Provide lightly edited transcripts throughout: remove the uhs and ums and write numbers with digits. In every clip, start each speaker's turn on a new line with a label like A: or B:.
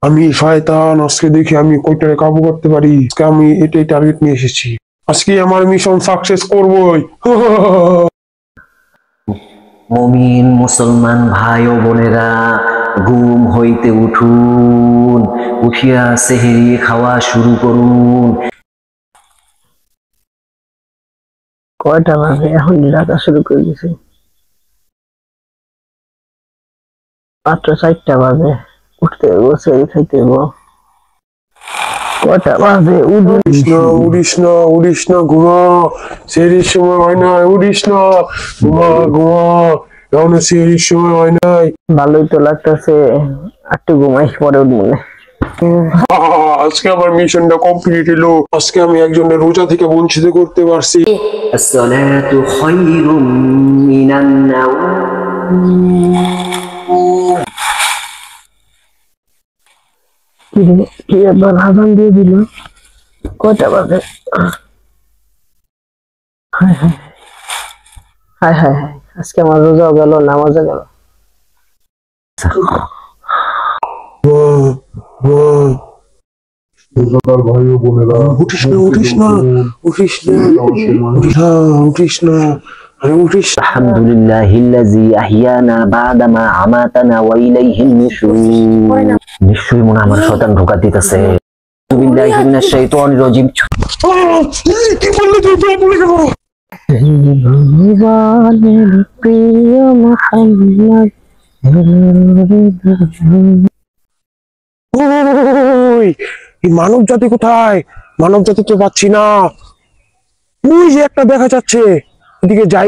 A: আমি শয়তান, আজকে দেখি আমি কয়টারে কাবু করতে পারি। আজকে আমি এটাই টার্গেট নিয়ে এসেছি। আজকে আমার মিশন সাকসেস করবই।
B: মুমিন মুসলমান ভাই ও বোনেরা, ঘুম হইতে উঠুন, উঠিয়া সেহরি খাওয়া শুরু করুন।
C: কয়টা বাজে? এখন ডাকা শুরু করে দিছি, মাত্র 4টা বাজে। উঠতে বসে খাইতে কয়টা বাজে?
A: উড়িস না, ঘুমা। সেরির সময় হয় নাই, উড়িস না, ঘুমা ঘুমা। এখনো সেরির সময় হয় নাই।
C: ভালোই তো লাগতেছে, একটু ঘুমাই, পরে উঠবো।
A: আজকে আমার মিশনটা কমপ্লিট হলো। আজকে আমি একজনের রোজা থেকে বঞ্চিত করতে পারছি।
B: আসসালাতু খায়রুম মিনান নাওম।
C: কি একবার আজান দিয়ে দিল? কয়টা বাজে? হায় হায় হায় হায় হায়, আজকে আমার রোজাও গেল, নামাজও গেল।
B: আলহামদুলিল্লাহিল্লাযী আহইয়ানা বা'দা মা আমাতানা ওয়া ইলাইহিন নুশুর। নিশ্চয়ই মনে আমার শয়তান ধোঁকা দিতেছে। বিল্লাহি মিনাশ শাইতানির রাজিম।
A: কি বললি তুই? বলে গেল।
C: প্রিয় মুহাম্মদ,
A: এই মানব জাতি কোথায়? মানব জাতি তো পাচ্ছি না। ওই যে একটা দেখা যাচ্ছে, এদিকে যাই।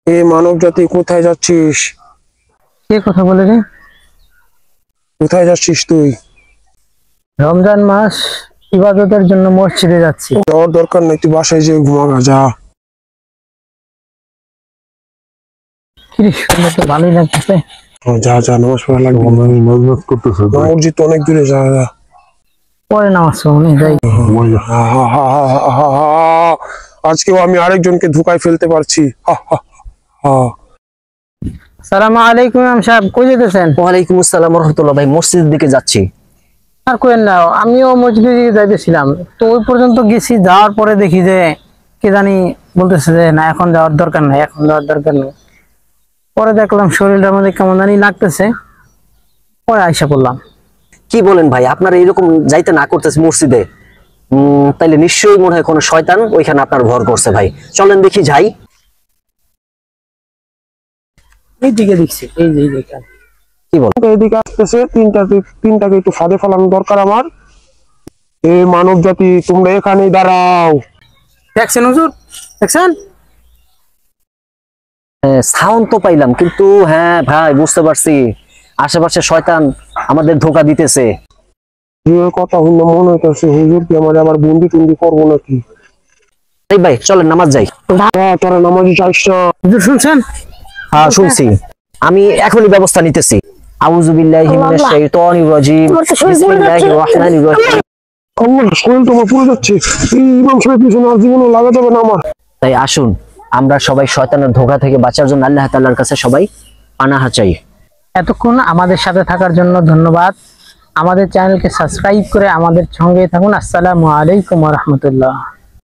A: এ মানব জাতি কোথায় যাচ্ছিস?
C: কে কথা বলে রে?
A: কোথায় যাচ্ছিস তুই?
C: রমজান মাস, ইবাদতের জন্য মসজিদে যাচ্ছি।
A: যাওয়ার দরকার নাই, তুই বাসায় যে ঘুমাগা যা।
C: ভালোই লাগতেছে।
A: যা যা, নামাজ পড়া লাগবে। মসজিদ তো অনেক দূরে, যা যা।
C: পরে নামাজ পড়ে যাই।
A: আজকেও আমি আরেকজনকে ধোঁকায় ফেলতে পারছি।
C: সালাম আলাইকুম ইমাম সাহেব, কই যেতেছেন?
B: ওয়ালাইকুম আসসালাম ওয়া রাহমাতুল্লাহ। ভাই মসজিদের দিকে যাচ্ছি।
C: আর কোয়েন না, আমিও মসজিদের দিকে যাইতেছিলাম, তো ওই পর্যন্ত গেছি। যাওয়ার পরে দেখি যে কে জানি বলতেছে যে না, এখন যাওয়ার দরকার নাই, এখন যাওয়ার দরকার নেই। পরে দেখলাম শরীরটার মধ্যে কেমন জানি লাগতেছে, পরে আইসা পড়লাম।
B: কি বলেন ভাই, আপনারা এরকম যাইতে না করতেছে মসজিদে? তাইলে নিশ্চয়ই মনে হয় কোনো শয়তান ওইখানে আপনার ভর করছে। ভাই চলেন দেখি যাই।
C: এই দিকে দেখছি, এই যে এইদিকে।
B: কি বল?
A: এদিকে আসতেছে তিনটাকে একটু ফাঁদে ফেলানো দরকার আমার। এ মানব জাতি, তোমরা এখানেই দাঁড়াও।
C: দেখছেন হুজুর, দেখছেন?
B: সাউন্ড তো পাইলাম, কিন্তু হ্যাঁ ভাই বুঝতে পারছি আশেপাশে শয়তান আমাদের ধোঁকা দিতেছে।
A: কথা হইলো মনে হইতেছে হুজুর কি আমার আবার বন্দি টুন্দি করবো নাকি।
B: এই ভাই চলেন নামাজ যাই।
A: তোরা নামাজে যাইস না।
C: হুজুর শুনছেন?
B: হ্যাঁ শুনছি, আমি এখনই ব্যবস্থা নিতেছি। আউযু বিল্লাহি মিনাশ শাইতানির রাজিম। বিসমিল্লাহির রাহমানির রাহিম।
A: আমার শরীর তোমার পুরো যাচ্ছে। ইমাম সাহেব পিছনে আর জীবনও লাগা যাবে না আমার।
B: তাই আসুন আমরা সবাই শয়তানের ধোঁকা থেকে বাঁচার জন্য আল্লাহ তাআলার কাছে সবাই পানাহা চাই।
C: এতক্ষণ আমাদের সাথে থাকার জন্য ধন্যবাদ। আমাদের চ্যানেলকে সাবস্ক্রাইব করে আমাদের সঙ্গে থাকুন। আসসালামু আলাইকুম ওয়া রাহমাতুল্লাহ।